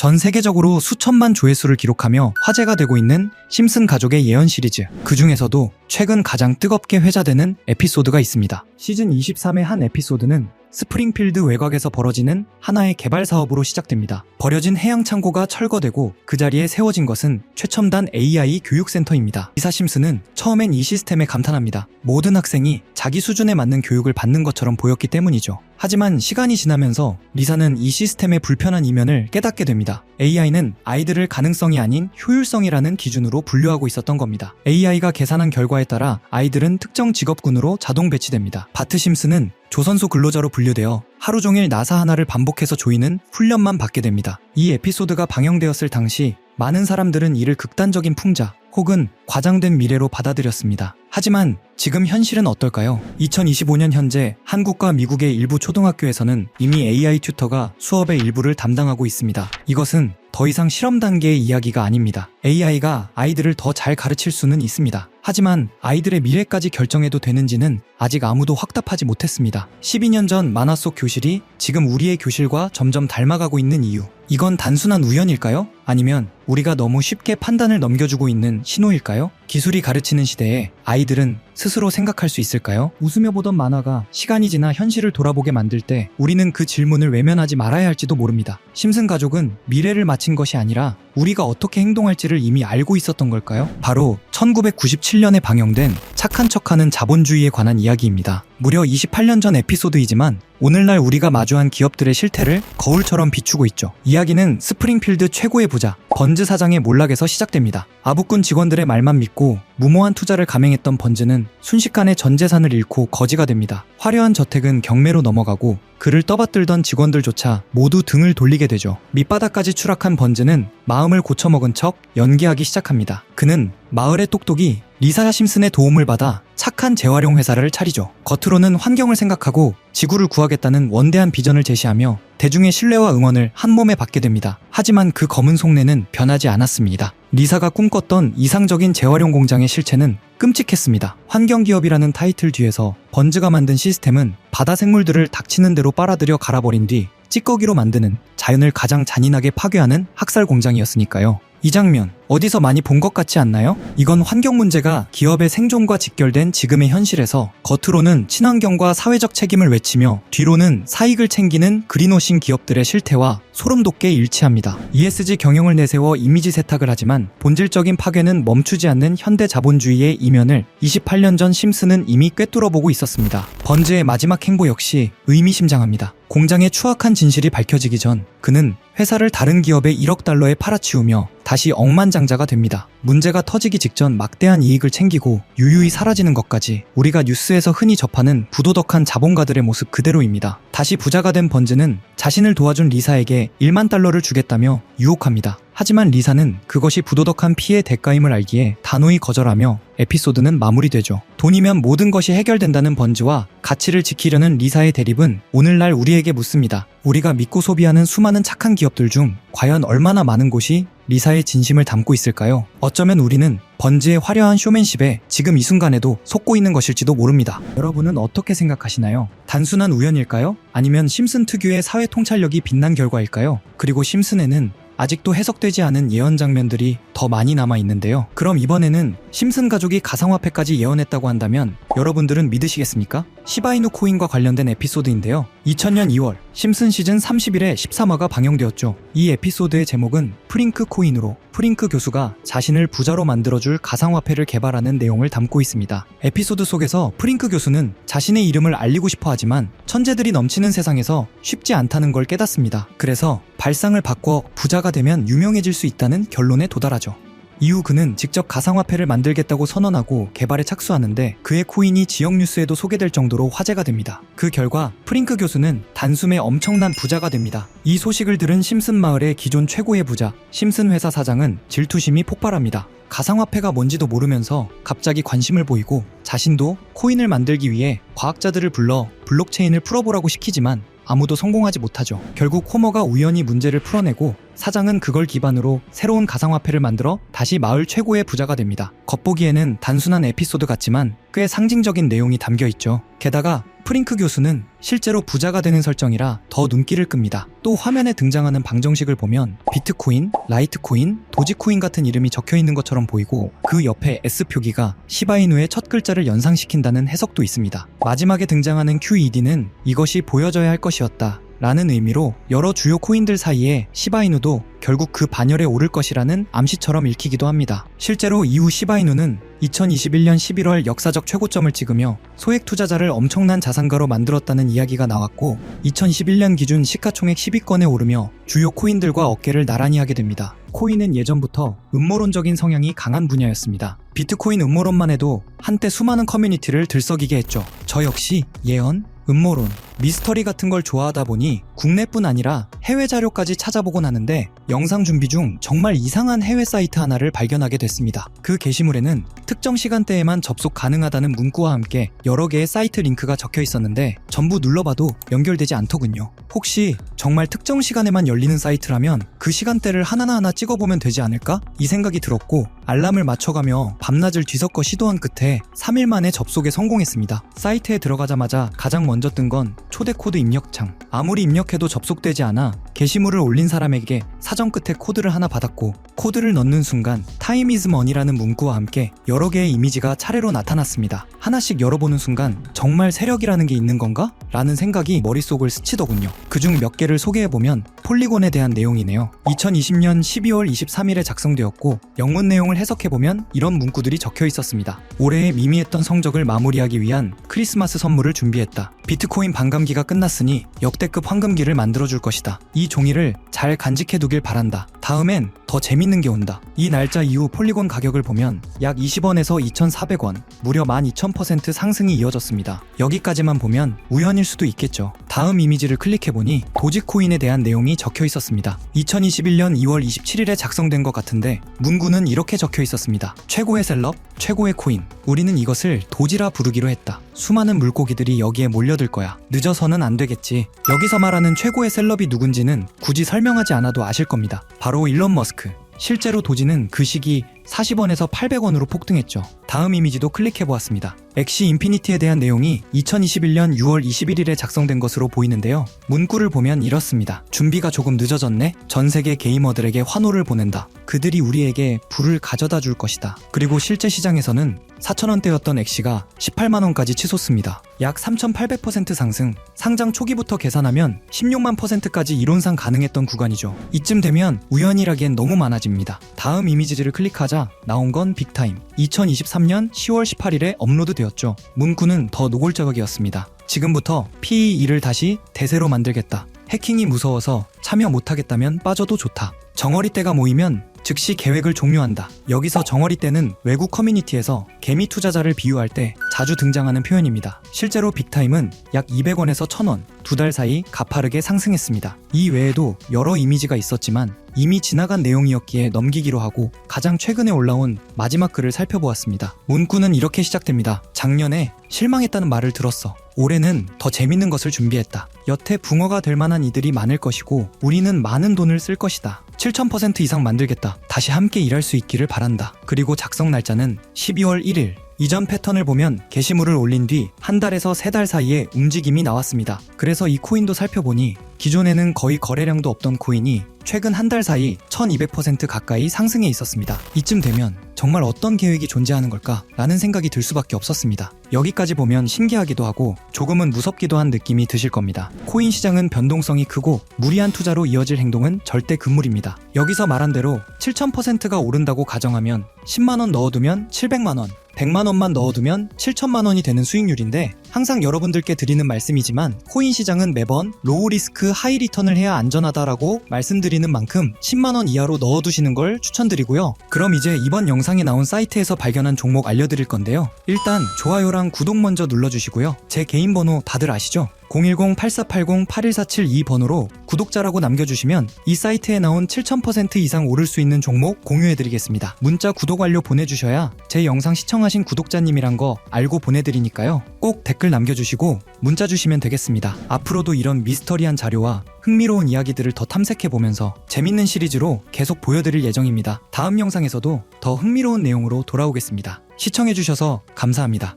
전 세계적으로 수천만 조회수를 기록하며 화제가 되고 있는 심슨 가족의 예언 시리즈. 그 중에서도 최근 가장 뜨겁게 회자되는 에피소드가 있습니다. 시즌 23의 한 에피소드는 스프링필드 외곽에서 벌어지는 하나의 개발 사업으로 시작됩니다. 버려진 해양 창고가 철거되고 그 자리에 세워진 것은 최첨단 AI 교육센터입니다. 리사 심슨은 처음엔 이 시스템에 감탄합니다. 모든 학생이 자기 수준에 맞는 교육을 받는 것처럼 보였기 때문이죠. 하지만 시간이 지나면서 리사는 이 시스템의 불편한 이면을 깨닫게 됩니다. AI는 아이들을 가능성이 아닌 효율성이라는 기준으로 분류하고 있었던 겁니다. AI가 계산한 결과에 따라 아이들은 특정 직업군으로 자동 배치됩니다. 바트 심슨은 조선소 근로자로 분류되어 하루 종일 나사 하나를 반복해서 조이는 훈련만 받게 됩니다. 이 에피소드가 방영되었을 당시 많은 사람들은 이를 극단적인 풍자 혹은 과장된 미래로 받아들였습니다. 하지만 지금 현실은 어떨까요? 2025년 현재 한국과 미국의 일부 초등학교에서는 이미 AI 튜터가 수업의 일부를 담당하고 있습니다. 이것은 더 이상 실험 단계의 이야기가 아닙니다. AI가 아이들을 더 잘 가르칠 수는 있습니다. 하지만 아이들의 미래까지 결정해도 되는지는 아직 아무도 확답하지 못했습니다. 12년 전 만화 속 교실이 지금 우리의 교실과 점점 닮아가고 있는 이유. 이건 단순한 우연일까요? 아니면 우리가 너무 쉽게 판단을 넘겨주고 있는 신호일까요? 기술이 가르치는 시대에 아이들은 스스로 생각할 수 있을까요? 웃으며 보던 만화가 시간이 지나 현실을 돌아보게 만들 때 우리는 그 질문을 외면하지 말아야 할지도 모릅니다. 심슨 가족은 미래를 마친 것이 아니라 우리가 어떻게 행동할지를 이미 알고 있었던 걸까요? 바로 1997년에 방영된 착한 척하는 자본주의에 관한 이야기입니다. 무려 28년 전 에피소드이지만 오늘날 우리가 마주한 기업들의 실태를 거울처럼 비추고 있죠. 이야기는 스프링필드 최고의 부자 번즈 사장의 몰락에서 시작됩니다. 아부꾼 직원들의 말만 믿고 무모한 투자를 감행했던 번즈는 순식간에 전 재산을 잃고 거지가 됩니다. 화려한 저택은 경매로 넘어가고 그를 떠받들던 직원들조차 모두 등을 돌리게 되죠. 밑바닥까지 추락한 번즈는 마음을 고쳐먹은 척 연기하기 시작합니다. 그는 마을의 똑똑이 리사 심슨의 도움을 받아 착한 재활용 회사를 차리죠. 겉으로는 환경을 생각하고 지구를 구하겠다는 원대한 비전을 제시하며 대중의 신뢰와 응원을 한몸에 받게 됩니다. 하지만 그 검은 속내는 변하지 않았습니다. 리사가 꿈꿨던 이상적인 재활용 공장의 실체는 끔찍했습니다. 환경기업이라는 타이틀 뒤에서 번즈가 만든 시스템은 바다 생물들을 닥치는 대로 빨아들여 갈아버린 뒤 찌꺼기로 만드는 자연을 가장 잔인하게 파괴하는 학살 공장이었으니까요. 이 장면 어디서 많이 본 것 같지 않나요? 이건 환경 문제가 기업의 생존과 직결된 지금의 현실에서 겉으로는 친환경과 사회적 책임을 외치며 뒤로는 사익을 챙기는 그린워싱 기업들의 실태와 소름 돋게 일치합니다. ESG 경영을 내세워 이미지 세탁을 하지만 본질적인 파괴는 멈추지 않는 현대 자본주의의 이면을 28년 전 심슨은 이미 꿰뚫어보고 있었습니다. 번즈의 마지막 행보 역시 의미심장합니다. 공장의 추악한 진실이 밝혀지기 전 그는 회사를 다른 기업에 1억 달러에 팔아치우며 다시 억만장자가 됩니다. 문제가 터지기 직전 막대한 이익을 챙기고 유유히 사라지는 것까지 우리가 뉴스에서 흔히 접하는 부도덕한 자본가들의 모습 그대로입니다. 다시 부자가 된 번즈는 자신을 도와준 리사에게 1만 달러를 주겠다며 유혹합니다. 하지만 리사는 그것이 부도덕한 피해의 대가임을 알기에 단호히 거절하며 에피소드는 마무리되죠. 돈이면 모든 것이 해결된다는 번즈와 가치를 지키려는 리사의 대립은 오늘날 우리에게 묻습니다. 우리가 믿고 소비하는 수많은 착한 기업들 중 과연 얼마나 많은 곳이 리사의 진심을 담고 있을까요? 어쩌면 우리는 번즈의 화려한 쇼맨십에 지금 이 순간에도 속고 있는 것일지도 모릅니다. 여러분은 어떻게 생각하시나요? 단순한 우연일까요? 아니면 심슨 특유의 사회 통찰력이 빛난 결과일까요? 그리고 심슨에는 아직도 해석되지 않은 예언 장면들이 더 많이 남아 있는데요. 그럼 이번에는 심슨 가족이 가상화폐까지 예언했다고 한다면 여러분들은 믿으시겠습니까? 시바이누 코인과 관련된 에피소드인데요. 2000년 2월 심슨 시즌 31의 13화가 방영되었죠. 이 에피소드의 제목은 프링크 코인으로 프링크 교수가 자신을 부자로 만들어줄 가상화폐를 개발하는 내용을 담고 있습니다. 에피소드 속에서 프링크 교수는 자신의 이름을 알리고 싶어 하지만 천재들이 넘치는 세상에서 쉽지 않다는 걸 깨닫습니다. 그래서 발상을 바꿔 부자가 되면 유명해질 수 있다는 결론에 도달하죠. 이후 그는 직접 가상화폐를 만들겠다고 선언하고 개발에 착수하는데 그의 코인이 지역 뉴스에도 소개될 정도로 화제가 됩니다. 그 결과 프링크 교수는 단숨에 엄청난 부자가 됩니다. 이 소식을 들은 심슨 마을의 기존 최고의 부자 심슨 회사 사장은 질투심이 폭발합니다. 가상화폐가 뭔지도 모르면서 갑자기 관심을 보이고 자신도 코인을 만들기 위해 과학자들을 불러 블록체인을 풀어보라고 시키지만 아무도 성공하지 못하죠. 결국 호머가 우연히 문제를 풀어내고 사장은 그걸 기반으로 새로운 가상화폐를 만들어 다시 마을 최고의 부자가 됩니다. 겉보기에는 단순한 에피소드 같지만 꽤 상징적인 내용이 담겨 있죠. 게다가 프링크 교수는 실제로 부자가 되는 설정이라 더 눈길을 끕니다. 또 화면에 등장하는 방정식을 보면 비트코인, 라이트코인, 도지코인 같은 이름이 적혀 있는 것처럼 보이고 그 옆에 S 표기가 시바이누의 첫 글자를 연상시킨다는 해석도 있습니다. 마지막에 등장하는 QED는 이것이 보여져야 할 것이었다 라는 의미로 여러 주요 코인들 사이에 시바이누도 결국 그 반열에 오를 것이라는 암시처럼 읽히기도 합니다. 실제로 이후 시바이누는 2021년 11월 역사적 최고점을 찍으며 소액 투자자를 엄청난 자산가로 만들었다는 이야기가 나왔고 2021년 기준 시가총액 10위권에 오르며 주요 코인들과 어깨를 나란히 하게 됩니다. 코인은 예전부터 음모론적인 성향이 강한 분야였습니다. 비트코인 음모론만 해도 한때 수많은 커뮤니티를 들썩이게 했죠. 저 역시 예언, 음모론, 미스터리 같은 걸 좋아하다 보니 국내뿐 아니라 해외 자료까지 찾아보곤 하는데 영상 준비 중 정말 이상한 해외 사이트 하나를 발견하게 됐습니다. 그 게시물에는 특정 시간대에만 접속 가능하다는 문구와 함께 여러 개의 사이트 링크가 적혀 있었는데 전부 눌러봐도 연결되지 않더군요. 혹시 정말 특정 시간에만 열리는 사이트라면 그 시간대를 하나하나 찍어보면 되지 않을까? 이 생각이 들었고 알람을 맞춰가며 밤낮을 뒤섞어 시도한 끝에 3일 만에 접속에 성공했습니다. 사이트에 들어가자마자 가장 먼저 뜬 건 초대 코드 입력창. 아무리 입력해도 접속되지 않아 게시물을 올린 사람에게 사전 끝에 코드를 하나 받았고 코드를 넣는 순간 Time is money라는 문구와 함께 여러 개의 이미지가 차례로 나타났습니다. 하나씩 열어보는 순간 정말 세력이라는 게 있는 건가? 라는 생각이 머릿속을 스치더군요. 그중 몇 개를 소개해보면 폴리곤에 대한 내용이네요. 2020년 12월 23일에 작성되었고 영문 내용을 해석해보면 이런 문구들이 적혀 있었습니다. 올해의 미미했던 성적을 마무리하기 위한 크리스마스 선물을 준비했다. 비트코인 반감기가 끝났으니 역대급 황금기를 만들어줄 것이다. 이 종이를 잘 간직해두길 바란다. 다음엔 더 재밌는 게 온다. 이 날짜 이후 폴리곤 가격을 보면 약 20원에서 2,400원, 무려 12,000% 상승이 이어졌습니다. 여기까지만 보면 우연일 수도 있겠죠. 다음 이미지를 클릭해보니 도지코인에 대한 내용이 적혀 있었습니다. 2021년 2월 27일에 작성된 것 같은데 문구는 이렇게 적혀 있었습니다. 최고의 셀럽, 최고의 코인. 우리는 이것을 도지라 부르기로 했다. 수많은 물고기들이 여기에 몰려들 거야. 늦어서는 안 되겠지. 여기서 말하는 최고의 셀럽이 누군지는 굳이 설명하지 않아도 아실 겁니다. 바로 일론 머스크. 실제로 도지는 그 시기 40원에서 800원으로 폭등했죠. 다음 이미지도 클릭해보았습니다. 엑시 인피니티에 대한 내용이 2021년 6월 21일에 작성된 것으로 보이는데요. 문구를 보면 이렇습니다. 준비가 조금 늦어졌네? 전 세계 게이머들에게 환호를 보낸다. 그들이 우리에게 불을 가져다 줄 것이다. 그리고 실제 시장에서는 4,000원대였던 엑시가 18만원까지 치솟습니다. 약 3,800% 상승, 상장 초기부터 계산하면 16만 %까지 이론상 가능했던 구간이죠. 이쯤 되면 우연이라기엔 너무 많아집니다. 다음 이미지를 클릭하자 나온 건 빅타임. 2023년 10월 18일에 업로드되었죠. 문구는 더 노골적이었습니다. 지금부터 PE2를 다시 대세로 만들겠다. 해킹이 무서워서 참여 못하겠다면 빠져도 좋다. 정어리 떼가 모이면 즉시 계획을 종료한다. 여기서 정어리 떼는 외국 커뮤니티에서 개미 투자자를 비유할 때 자주 등장하는 표현입니다. 실제로 빅타임은 약 200원에서 1,000원, 2달 사이 가파르게 상승했습니다. 이 외에도 여러 이미지가 있었지만 이미 지나간 내용이었기에 넘기기로 하고 가장 최근에 올라온 마지막 글을 살펴보았습니다. 문구는 이렇게 시작됩니다. 작년에 실망했다는 말을 들었어. 올해는 더 재밌는 것을 준비했다. 여태 붕어가 될 만한 이들이 많을 것이고 우리는 많은 돈을 쓸 것이다. 7,000% 이상 만들겠다. 다시 함께 일할 수 있기를 바란다. 그리고 작성 날짜는 12월 1일. 이전 패턴을 보면 게시물을 올린 뒤 한 달에서 3달 사이에 움직임이 나왔습니다. 그래서 이 코인도 살펴보니 기존에는 거의 거래량도 없던 코인이 최근 한 달 사이 1200% 가까이 상승해 있었습니다. 이쯤 되면 정말 어떤 계획이 존재하는 걸까? 라는 생각이 들 수밖에 없었습니다. 여기까지 보면 신기하기도 하고 조금은 무섭기도 한 느낌이 드실 겁니다. 코인 시장은 변동성이 크고 무리한 투자로 이어질 행동은 절대 금물입니다. 여기서 말한 대로 7,000%가 오른다고 가정하면 10만원 넣어두면 700만원, 100만원만 넣어두면 7천만원이 되는 수익률인데 항상 여러분들께 드리는 말씀이지만 코인 시장은 매번 로우 리스크 하이 리턴을 해야 안전하다라고 말씀드리는 만큼 10만원 이하로 넣어두시는 걸 추천드리고요. 그럼 이제 이번 영상에 나온 사이트에서 발견한 종목 알려드릴 건데요. 일단 좋아요랑 구독 먼저 눌러주시고요. 제 개인 번호 다들 아시죠? 010-8480-81472번호로 구독자라고 남겨주시면 이 사이트에 나온 7000% 이상 오를 수 있는 종목 공유해드리겠습니다. 문자 구독 완료 보내주셔야 제 영상 시청하신 구독자님이란 거 알고 보내드리니까요. 꼭 댓글 남겨주시고 문자 주시면 되겠습니다. 앞으로도 이런 미스터리한 자료와 흥미로운 이야기들을 더 탐색해보면서 재밌는 시리즈로 계속 보여드릴 예정입니다. 다음 영상에서도 더 흥미로운 내용으로 돌아오겠습니다. 시청해주셔서 감사합니다.